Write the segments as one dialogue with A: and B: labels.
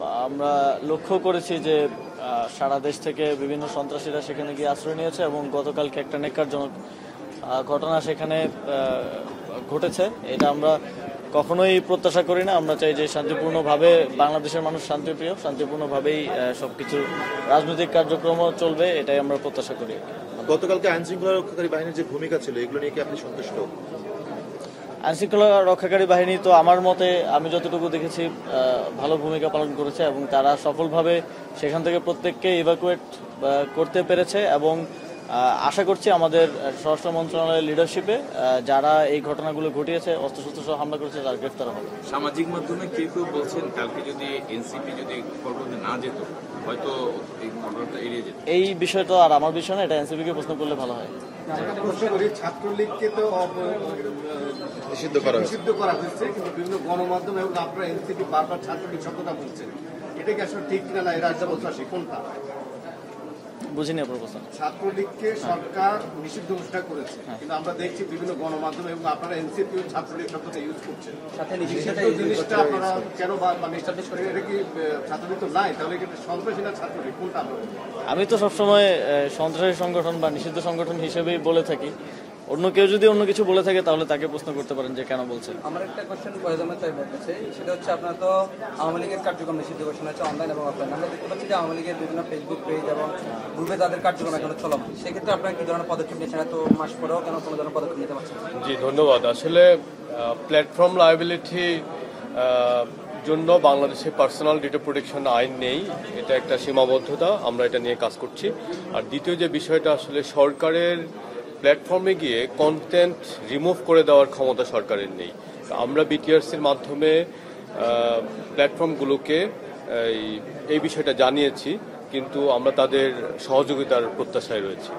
A: আমরা লক্ষ্য করেছি যে সারা দেশ থেকে বিভিন্ন সন্ত্রাসীরা সেখানে গিয়ে আশ্রয় নিয়েছে এবং গতকালকে একটা নেক্কারজনক ঘটনা সেখানে ঘটেছে। এটা আমরা কখনোই প্রত্যাশা করি না। আমরা চাই যে শান্তিপূর্ণভাবে বাংলাদেশের মানুষ শান্তিপূর্ণভাবেই সবকিছু রাজনৈতিক কার্যক্রমও চলবে, এটাই আমরা প্রত্যাশা করি।
B: গতকালকে আইন শৃঙ্খলা রক্ষাকারী বাহিনীর যে ভূমিকা ছিল, এগুলো নিয়ে কি আপনি সন্তুষ্ট?
A: আইন শৃঙ্খলা রক্ষাকারী বাহিনী তো আমার মতে আমি যতটুকু দেখেছি ভালো ভূমিকা পালন করেছে এবং তারা সফলভাবে সেখান থেকে প্রত্যেককে ইভাকুয়েট করতে পেরেছে এবং আশা করছি আমাদের স্বরাষ্ট্র মন্ত্রণালয়ের লিডারশিপে যারা এই ঘটনাগুলো ঘটিয়েছে, অস্ত্রশস্ত্র সহ হামলা করেছে, তারা গ্রেফতার হবে।
C: সামাজিক মাধ্যমে কেউ কেউ বলছেন কালকে যদি এনসিপি যদি কলকাতা না যেত হয়তো এই ঘটনাটা এড়িয়ে যেত। এই
A: বিষয়টা আর আমার বিষয় না, এটা এনসিপিকে প্রশ্ন করলে ভালো হয়।
D: ছাত্রলীগকে তো নিষিদ্ধ করা হয়েছে, কিন্তু বিভিন্ন গণমাধ্যমে এবং আপনারা এনসিপি বারবার ছাত্রলীগ শব্দটা বলছেন, এটা কি আসলে ঠিক কিনা? এরা একটা বলছে কোনটা
A: বুঝিনি আপনার প্রশ্ন।
D: ছাত্রলীগকে সরকার নিষিদ্ধ ঘোষণা করেছে, কিন্তু আমরা দেখছি বিভিন্ন গণমাধ্যমে এবং আপনারা এনসিপি ছাত্রলীগ শব্দটা ইউজ করছেন। জিনিসটা আপনারা কেন বা নিষিদ্ধ করে? এটা কি ছাত্রলীগ তো নাই, তাহলে কি সন্ত্রাসী না ছাত্রলীগ, কোনটা?
A: আমি তো সবসময় সন্ত্রাসী সংগঠন বা নিষিদ্ধ সংগঠন হিসেবেই বলে থাকি। অন্য কেউ যদি অন্য কিছু বলে থাকে তাহলে তাকে প্রশ্ন করতে পারেন যে কেন বলছেন।
E: আমার একটা কোশ্চেন প্রয়োজনে চাই বলতেছে, সেটা হচ্ছে আপনার তো আওয়ামী লীগের কার্যক্রম নিষিদ্ধ ঘোষণা হচ্ছে অনলাইন এবং অফলাইন। আমরা দেখতে পাচ্ছি যে আওয়ামী লীগের বিভিন্ন ফেসবুক পেজ এবং গ্রুপে তাদের কার্যক্রম এখনো চলমান। সেক্ষেত্রে আপনারা কি ধরনের পদক্ষেপ নিয়েছেন? এত মাস পরেও কেন কোনো ধরনের পদক্ষেপ নিতে পারছেন?
F: জি ধন্যবাদ। আসলে প্ল্যাটফর্ম লায়াবিলিটি জন্য বাংলাদেশে পার্সোনাল ডেটা প্রোটেকশন আইন নেই, এটা একটা সীমাবদ্ধতা। আমরা এটা নিয়ে কাজ করছি। আর দ্বিতীয় যে বিষয়টা, আসলে সরকারের প্ল্যাটফর্মে গিয়ে কন্টেন্ট রিমুভ করে দেওয়ার ক্ষমতা সরকারের নেই। আমরা বিটিআরসির মাধ্যমে প্ল্যাটফর্মগুলোকে এই বিষয়টা জানিয়েছি, কিন্তু আমরা তাদের সহযোগিতার প্রত্যাশায় রয়েছি।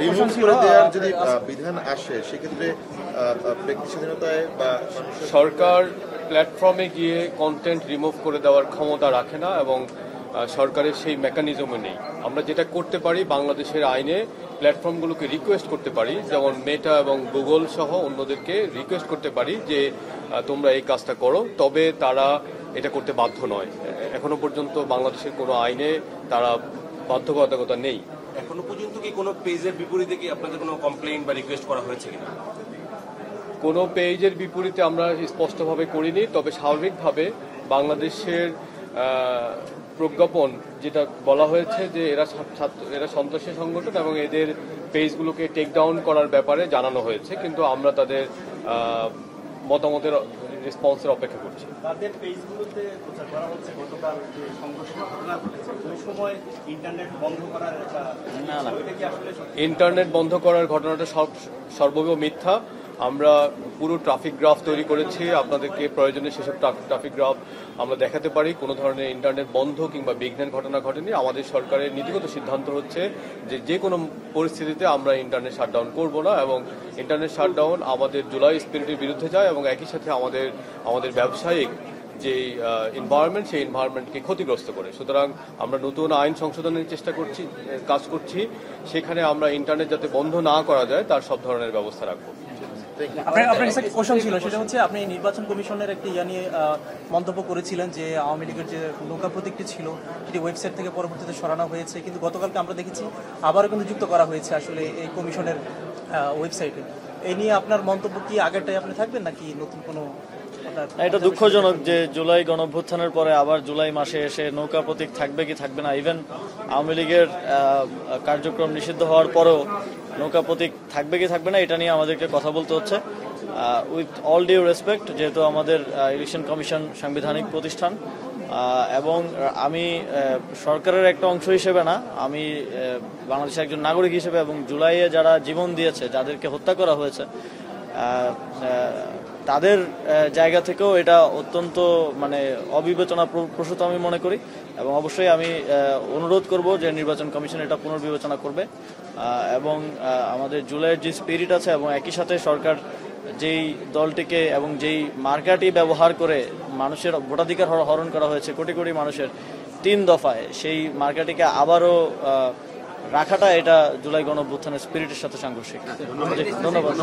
B: রিমুভ করে দেওয়ার যদি বিধান আসে, সেক্ষেত্রে ব্যক্তি স্বাধীনতায় বা
F: সরকার প্ল্যাটফর্মে গিয়ে কন্টেন্ট রিমুভ করে দেওয়ার ক্ষমতা রাখে না এবং সরকারের সেই মেকানিজমও নেই। আমরা যেটা করতে পারি, বাংলাদেশের আইনে প্ল্যাটফর্মগুলোকে রিকোয়েস্ট করতে পারি, যেমন মেটা এবং গুগল সহ অন্যদেরকে রিকোয়েস্ট করতে পারি যে তোমরা এই কাজটা করো, তবে তারা এটা করতে বাধ্য নয়। এখনো পর্যন্ত বাংলাদেশের কোনো আইনে তারা বাধ্যবাধকতা নেই।
C: এখনো পর্যন্ত কি কোনো পেজের বিপরীতে কি আপনাদের কোনো কমপ্লেইন বা রিকোয়েস্ট করা হয়েছে কিনা?
F: কোনো পেজের বিপরীতে আমরা স্পষ্টভাবে করিনি, তবে স্বাভাবিকভাবে বাংলাদেশের প্রজ্ঞাপন যেটা বলা হয়েছে যে এরা সন্ত্রাসী সংগঠন এবং এদের পেজগুলোকে টেক ডাউন করার ব্যাপারে জানানো হয়েছে, কিন্তু আমরা তাদের মতামতের রেসপন্সের অপেক্ষা করছি।
G: তাদের পেজগুলোতে প্রচার করা হচ্ছে গতকাল যে সংঘর্ষের ঘটনা ঘটেছে, ওই সময় ইন্টারনেট বন্ধ করার
F: ইন্টারনেট বন্ধ করার ঘটনাটা সর্বৈব মিথ্যা। আমরা পুরো ট্রাফিক গ্রাফ তৈরি করেছি, আপনাদেরকে প্রয়োজনে সেসব ট্রাফিক গ্রাফ আমরা দেখাতে পারি। কোনো ধরনের ইন্টারনেট বন্ধ কিংবা বিঘ্নের ঘটনা ঘটেনি। আমাদের সরকারের নীতিগত সিদ্ধান্ত হচ্ছে যে কোনো পরিস্থিতিতে আমরা ইন্টারনেট শাটডাউন করব না, এবং ইন্টারনেট শাটডাউন আমাদের জুলাই স্পিরিটের বিরুদ্ধে যায় এবং একই সাথে আমাদের ব্যবসায়িক যে এনভায়রনমেন্ট, সেই এনভায়রনমেন্টকে ক্ষতিগ্রস্ত করে। সুতরাং আমরা নতুন আইন সংশোধনের কাজ করছি, সেখানে আমরা ইন্টারনেট যাতে বন্ধ না করা যায় তার সব ধরনের ব্যবস্থা রাখবো।
H: আপনার কাছে একটা কোশ্চেন ছিল, সেটা হচ্ছে আপনি নির্বাচন কমিশনের একটি নিয়ে মন্তব্য করেছিলেন যে আওয়ামী লীগের যে নৌকা প্রতীকটি ছিল সেটি ওয়েবসাইট থেকে পরবর্তীতে সরানো হয়েছে, কিন্তু গতকালকে আমরা দেখেছি আবারও কিন্তু যুক্ত করা হয়েছে আসলে এই কমিশনের ওয়েবসাইটে। এই নিয়ে আপনার মন্তব্য কি আগেরটাই আপনি থাকবেন নাকি নতুন কোনো?
A: এটা দুঃখজনক যে জুলাই গণঅভ্যুত্থানের পরে আবার জুলাই মাসে এসে নৌকা প্রতীক থাকবে কি থাকবে না, ইভেন আওয়ামী লীগের কার্যক্রম নিষিদ্ধ হওয়ার পরেও নৌকা প্রতীক থাকবে কি থাকবে না এটা নিয়ে আমাদেরকে কথা বলতে হচ্ছে। উইথ অল ডিউ রেসপেক্ট, যেহেতু আমাদের ইলেকশন কমিশন সাংবিধানিক প্রতিষ্ঠান এবং আমি সরকারের একটা অংশ হিসেবে না, আমি বাংলাদেশের একজন নাগরিক হিসেবে এবং জুলাইয়ে যারা জীবন দিয়েছে, যাদেরকে হত্যা করা হয়েছে, তাদের জায়গা থেকেও এটা অত্যন্ত অবিবেচনা প্রসূত আমি মনে করি, এবং অবশ্যই আমি অনুরোধ করব যে নির্বাচন কমিশন এটা পুনর্বিবেচনা করবে এবং আমাদের জুলাইয়ের যে স্পিরিট আছে এবং একই সাথে সরকার যেই দলটিকে এবং যেই মার্কাটি ব্যবহার করে মানুষের ভোটাধিকার হরণ করা হয়েছে কোটি কোটি মানুষের 3 দফায়, সেই মার্কাটিকে আবারও রাখাটা এটা জুলাই গণঅভ্যুত্থানের স্পিরিটের সাথে সাংঘর্ষিক। ধন্যবাদ।